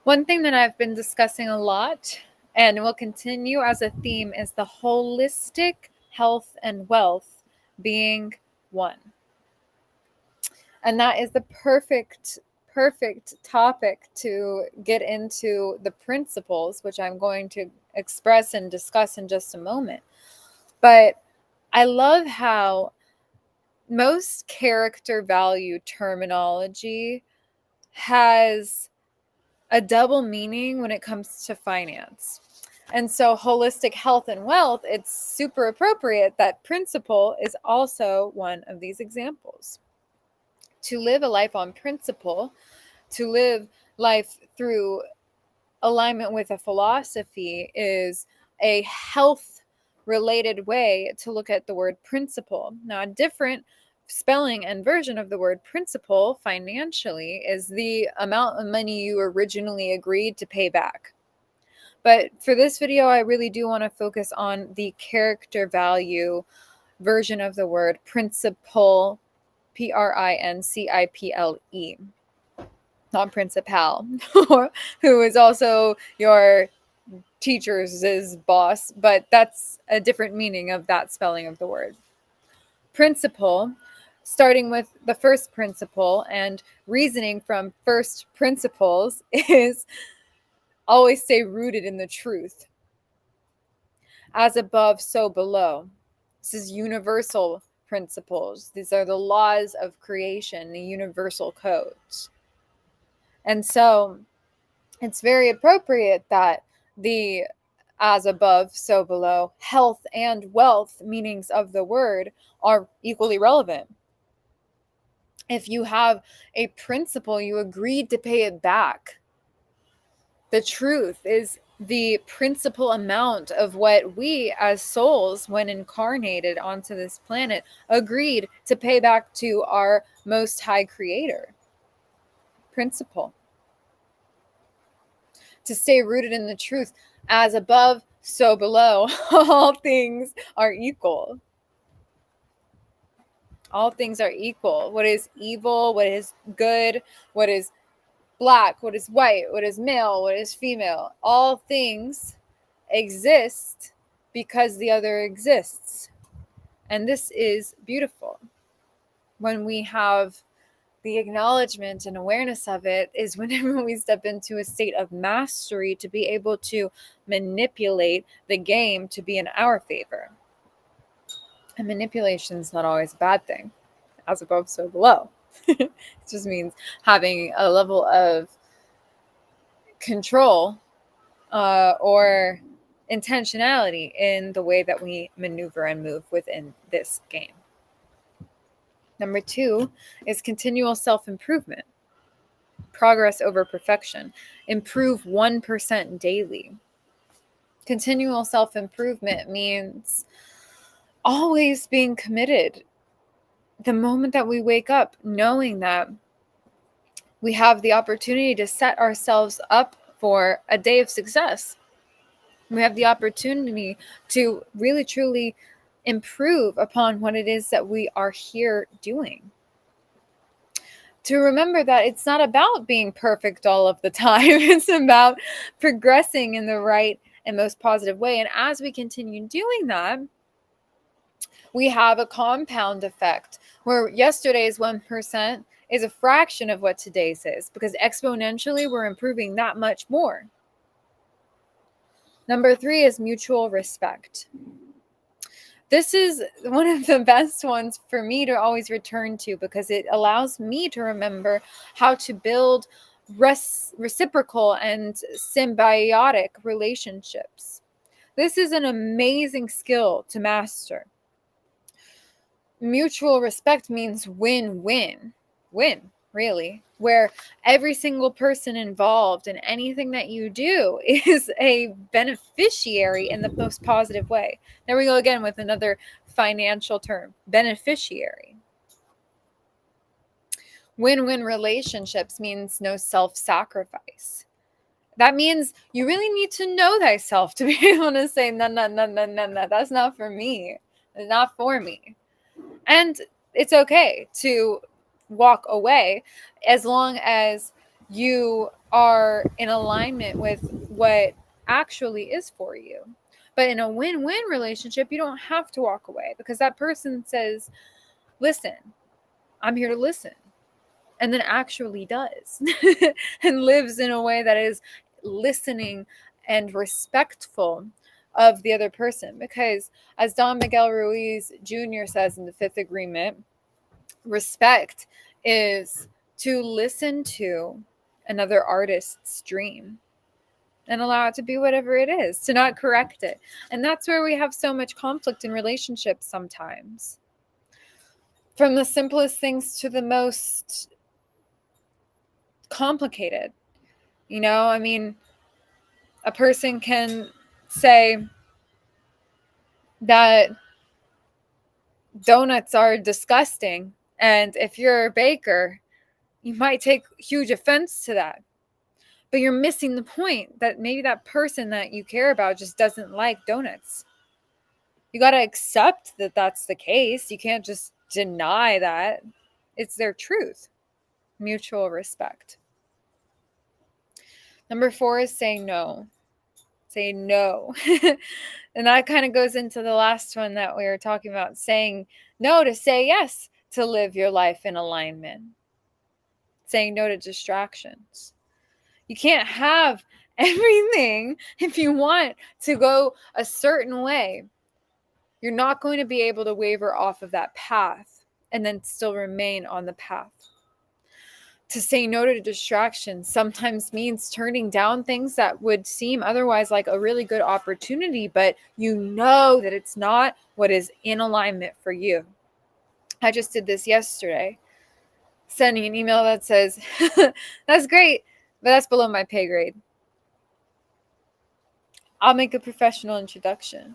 One thing that I've been discussing a lot and will continue as a theme is the holistic health and wealth being one. And that is the perfect topic to get into the principles, which I'm going to express and discuss in just a moment. But I love how most character value terminology has a double meaning when it comes to finance. And so holistic health and wealth, it's super appropriate that principle is also one of these examples. To live a life on principle, to live life through alignment with a philosophy is a health related way to look at the word principle. Now, a different spelling and version of the word principle financially is the amount of money you originally agreed to pay back. But for this video, I really do want to focus on the character value version of the word principle, Principle, not principal, who is also your teacher's boss, but that's a different meaning of that spelling of the word. Principle, starting with the first principle and reasoning from first principles, is always stay rooted in the truth. As above, so below. This is universal principles. These are the laws of creation, the universal codes. And so it's very appropriate that the as above, so below, health and wealth meanings of the word are equally relevant. If you have a principle, you agreed to pay it back. The truth is the principal amount of what we as souls, when incarnated onto this planet, agreed to pay back to our most high creator. Principle. To stay rooted in the truth, as above, so below. All things are equal. All things are equal. What is evil, what is good, what is black, what is white, what is male, what is female. All things exist because the other exists. And this is beautiful. When we have the acknowledgement and awareness of it is whenever we step into a state of mastery to be able to manipulate the game to be in our favor. And manipulation is not always a bad thing. As above, so below. It just means having a level of control or intentionality in the way that we maneuver and move within this game. Number 2 is continual self-improvement. Progress over perfection. Improve 1% daily. Continual self-improvement means always being committed. The moment that we wake up, knowing that we have the opportunity to set ourselves up for a day of success. We have the opportunity to really, truly improve upon what it is that we are here doing. To remember that it's not about being perfect all of the time. It's about progressing in the right and most positive way. And as we continue doing that, we have a compound effect where yesterday's 1% is a fraction of what today's is, because exponentially we're improving that much more. Number 3 is mutual respect. This is one of the best ones for me to always return to, because it allows me to remember how to build reciprocal and symbiotic relationships. This is an amazing skill to master. Mutual respect means win-win. Win, really, where every single person involved in anything that you do is a beneficiary in the most positive way. There we go again with another financial term, beneficiary. Win-win relationships means no self-sacrifice. That means you really need to know thyself to be able to say, no, that's not for me. It's not for me. And it's okay to walk away as long as you are in alignment with what actually is for you. But in a win-win relationship, you don't have to walk away because that person says, listen, I'm here to listen. And then actually does and lives in a way that is listening and respectful of the other person. Because as Don Miguel Ruiz Jr. says in the Fifth Agreement, respect is to listen to another artist's dream and allow it to be whatever it is, to not correct it. And that's where we have so much conflict in relationships sometimes. From the simplest things to the most complicated. You know, I mean, a person can say that donuts are disgusting. And if you're a baker, you might take huge offense to that. But you're missing the point that maybe that person that you care about just doesn't like donuts. You got to accept that that's the case. You can't just deny that. It's their truth. Mutual respect. Number 4 is saying no. Say no. And that kind of goes into the last one that we were talking about, saying no to say yes to live your life in alignment. Saying no to distractions. You can't have everything if you want to go a certain way. You're not going to be able to waver off of that path and then still remain on the path. To say no to distractions sometimes means turning down things that would seem otherwise like a really good opportunity, but you know that it's not what is in alignment for you. I just did this yesterday, sending an email that says, that's great, but that's below my pay grade. I'll make a professional introduction.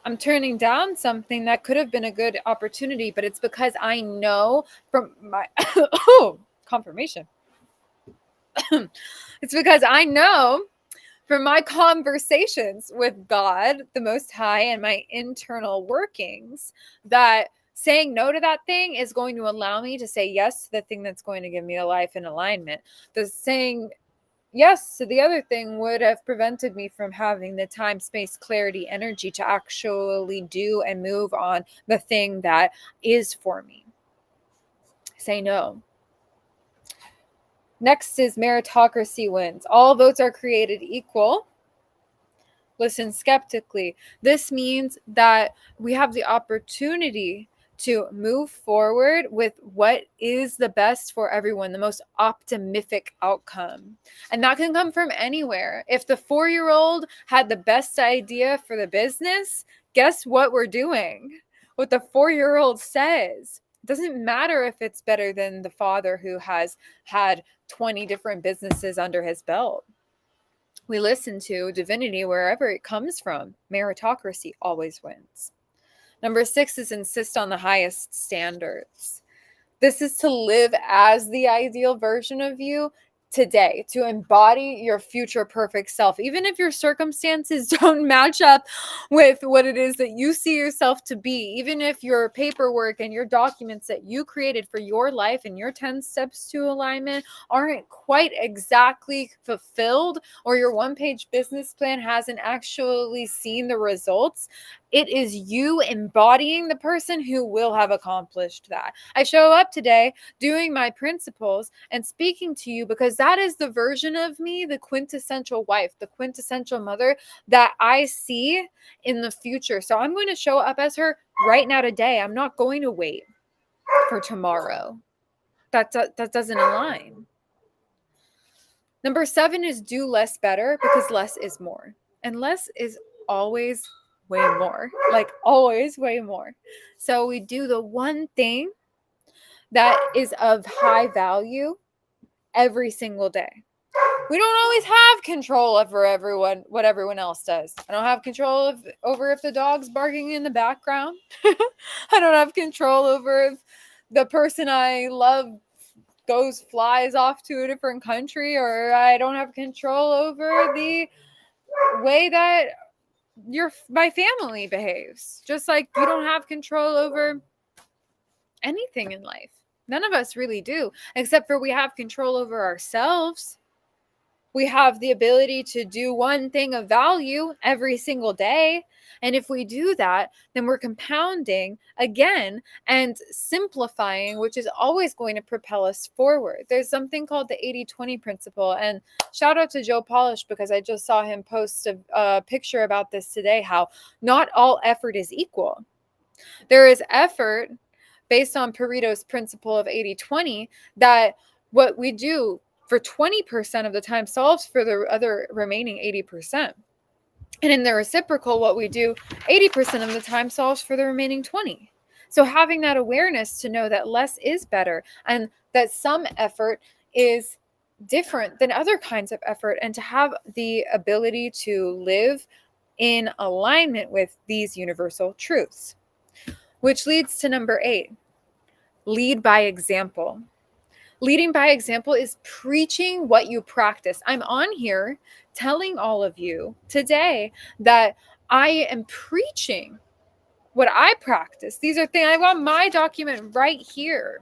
I'm turning down something that could have been a good opportunity, but it's because I know from my confirmation. It's because I know from my conversations with God, the Most High, and my internal workings that saying no to that thing is going to allow me to say yes to the thing that's going to give me a life in alignment. The saying yes to the other thing would have prevented me from having the time, space, clarity, energy to actually do and move on the thing that is for me. Say no. Next is meritocracy wins. All votes are created equal. Listen skeptically. This means that we have the opportunity to move forward with what is the best for everyone, the most optimistic outcome. And that can come from anywhere. If the 4-year-old had the best idea for the business, guess what we're doing? What the 4-year-old says. It doesn't matter if it's better than the father who has had 20 different businesses under his belt. We listen to divinity wherever it comes from. Meritocracy always wins. Number 6 is insist on the highest standards. This is to live as the ideal version of you today, to embody your future perfect self. Even if your circumstances don't match up with what it is that you see yourself to be, even if your paperwork and your documents that you created for your life and your 10 steps to alignment aren't quite exactly fulfilled, or your one-page business plan hasn't actually seen the results, it is you embodying the person who will have accomplished that. I show up today doing my principles and speaking to you because that is the version of me, the quintessential wife, the quintessential mother that I see in the future. So I'm going to show up as her right now today. I'm not going to wait for tomorrow. That doesn't align. Number 7 is do less better, because less is more. And less is always way more. Like always way more. So we do the one thing that is of high value every single day. We don't always have control over what everyone else does. I don't have control over if the dog's barking in the background. I don't have control over if the person I love flies off to a different country, or I don't have control over the way that my family behaves. Just like you don't have control over anything in life. None of us really do, except for we have control over ourselves. We have the ability to do one thing of value every single day. And if we do that, then we're compounding again and simplifying, which is always going to propel us forward. There's something called the 80-20 principle. And shout out to Joe Polish, because I just saw him post a picture about this today, how not all effort is equal. There is effort based on Pareto's principle of 80-20, that what we do for 20% of the time solves for the other remaining 80%. And in the reciprocal, what we do 80% of the time solves for the remaining 20. So having that awareness to know that less is better, and that some effort is different than other kinds of effort, and to have the ability to live in alignment with these universal truths. Which leads to number 8, lead by example. Leading by example is preaching what you practice. I'm on here telling all of you today that I am preaching what I practice. These are things, I want my document right here,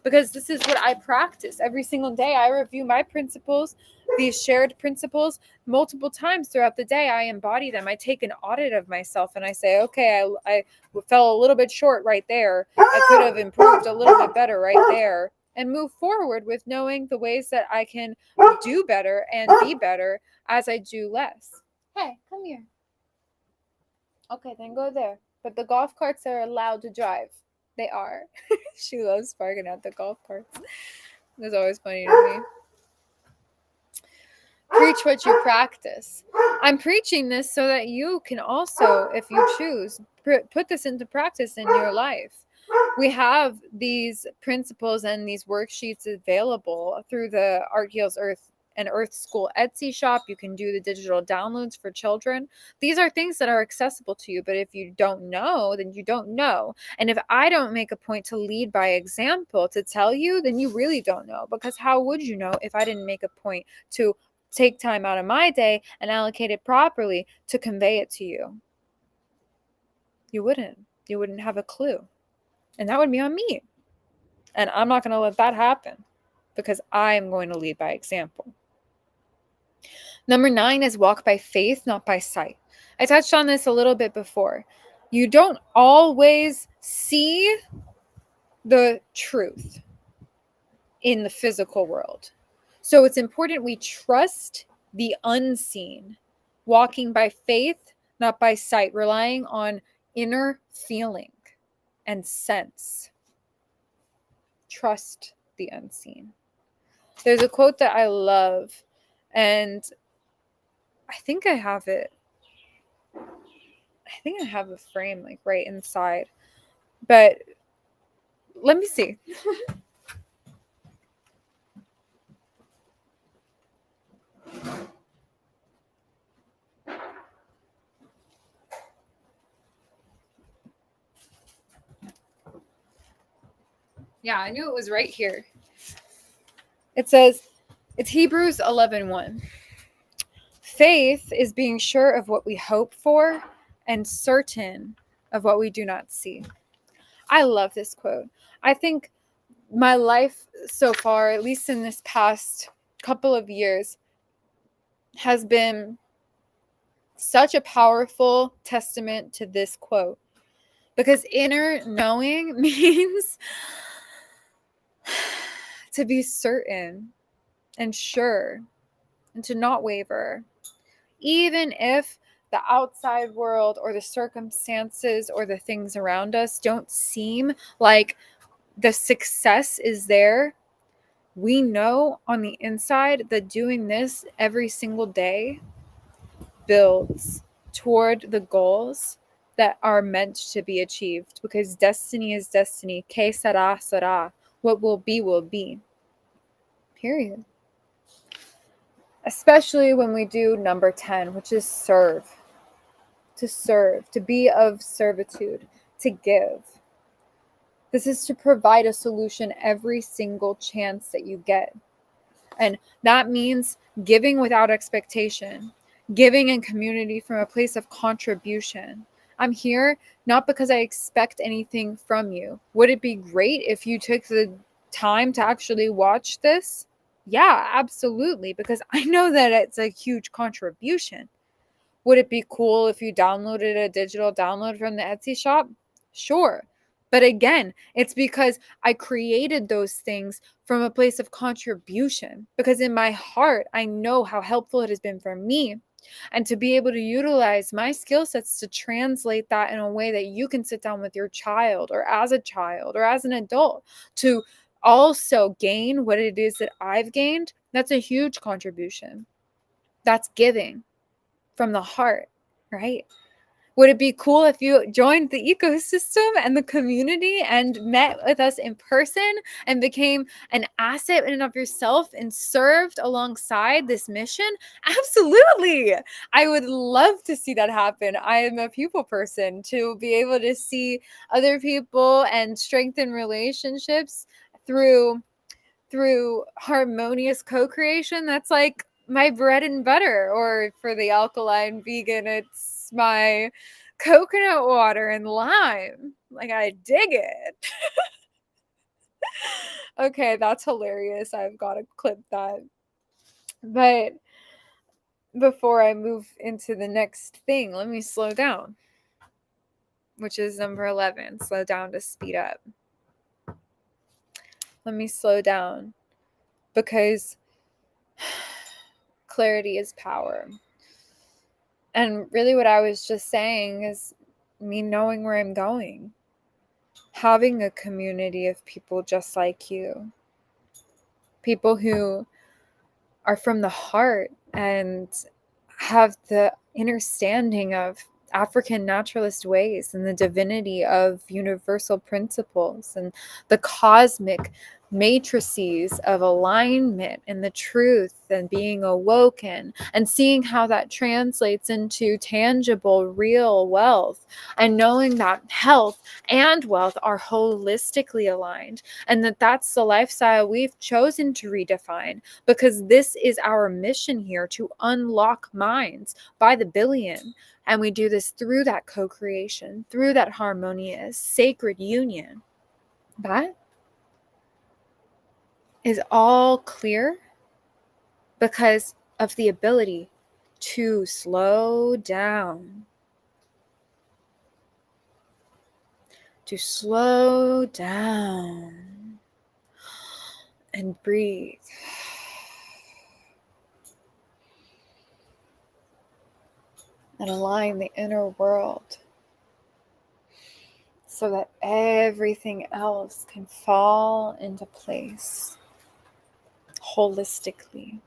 because this is what I practice every single day. I review my principles, these shared principles, multiple times throughout the day. I embody them. I take an audit of myself and I say, okay, I fell a little bit short right there. I could have improved a little bit better right there, and move forward with knowing the ways that I can do better and be better as I do less. Hey, come here. Okay, then go there. But the golf carts are allowed to drive. They are. She loves barking at the golf carts. That's always funny to me. Preach what you practice. I'm preaching this so that you can also, if you choose, put this into practice in your life. We have these principles and these worksheets available through the Art Heals Earth and Earth School Etsy shop. You can do the digital downloads for children. These are things that are accessible to you, but if you don't know, then you don't know. And if I don't make a point to lead by example to tell you, then you really don't know, because how would you know if I didn't make a point to take time out of my day and allocate it properly to convey it to you? You wouldn't have a clue. And that would be on me. And I'm not going to let that happen, because I am going to lead by example. Number 9 is walk by faith, not by sight. I touched on this a little bit before. You don't always see the truth in the physical world. So it's important we trust the unseen, walking by faith, not by sight, relying on inner feeling and sense. Trust the unseen. There's a quote that I love, and I think I have it. I think I have a frame like right inside, but let me see. Yeah, I knew it was right here. It says, it's Hebrews 11:1. Faith is being sure of what we hope for and certain of what we do not see. I love this quote. I think my life so far, at least in this past couple of years, has been such a powerful testament to this quote. Because inner knowing means to be certain and sure and to not waver. Even if the outside world or the circumstances or the things around us don't seem like the success is there, we know on the inside that doing this every single day builds toward the goals that are meant to be achieved, because destiny is destiny. Que sera, sera. What will be. Period. Especially when we do number 10, which is serve. To serve, to be of servitude, to give. This is to provide a solution every single chance that you get. And that means giving without expectation, giving in community from a place of contribution. I'm here not because I expect anything from you. Would it be great if you took the time to actually watch this? Yeah, absolutely, because I know that it's a huge contribution. Would it be cool if you downloaded a digital download from the Etsy shop? Sure. But again, it's because I created those things from a place of contribution, because in my heart, I know how helpful it has been for me. And to be able to utilize my skill sets to translate that in a way that you can sit down with your child or as an adult to also gain what it is that I've gained, that's a huge contribution. That's giving from the heart, right? Would it be cool if you joined the ecosystem and the community and met with us in person and became an asset in and of yourself and served alongside this mission? Absolutely. I would love to see that happen. I am a people person. To be able to see other people and strengthen relationships through harmonious co-creation, that's like my bread and butter. Or for the alkaline vegan, it's my coconut water and lime. Like, I dig it. Okay, that's hilarious. I've got to clip that. But before I move into the next thing, let me slow down, which is number 11. Slow down to speed up. Let me slow down because clarity is power. And really what I was just saying is me knowing where I'm going, having a community of people just like you, people who are from the heart and have the understanding of African naturalist ways and the divinity of universal principles and the cosmic matrices of alignment and the truth and being awoken, and seeing how that translates into tangible, real wealth, and knowing that health and wealth are holistically aligned, and that that's the lifestyle we've chosen to redefine, because this is our mission here, to unlock minds by the billion. And we do this through that co-creation, through that harmonious, sacred union. That is all clear because of the ability to slow down. To slow down and breathe. And align the inner world so that everything else can fall into place holistically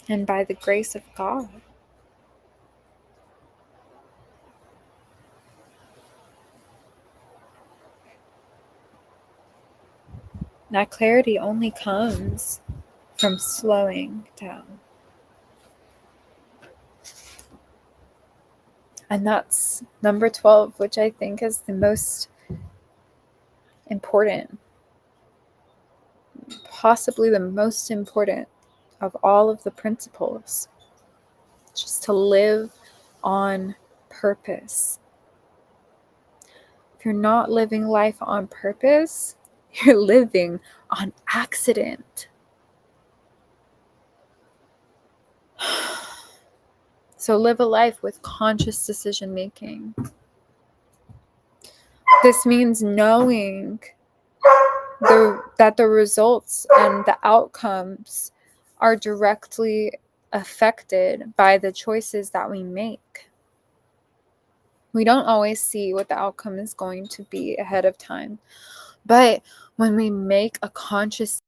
and by the grace of God. That clarity only comes from slowing down. And that's number 12, which I think is the most important, possibly the most important of all of the principles. Just to live on purpose. If you're not living life on purpose, you're living on accident. So live a life with conscious decision making. This means knowing that the results and the outcomes are directly affected by the choices that we make. We don't always see what the outcome is going to be ahead of time. But when we make a conscious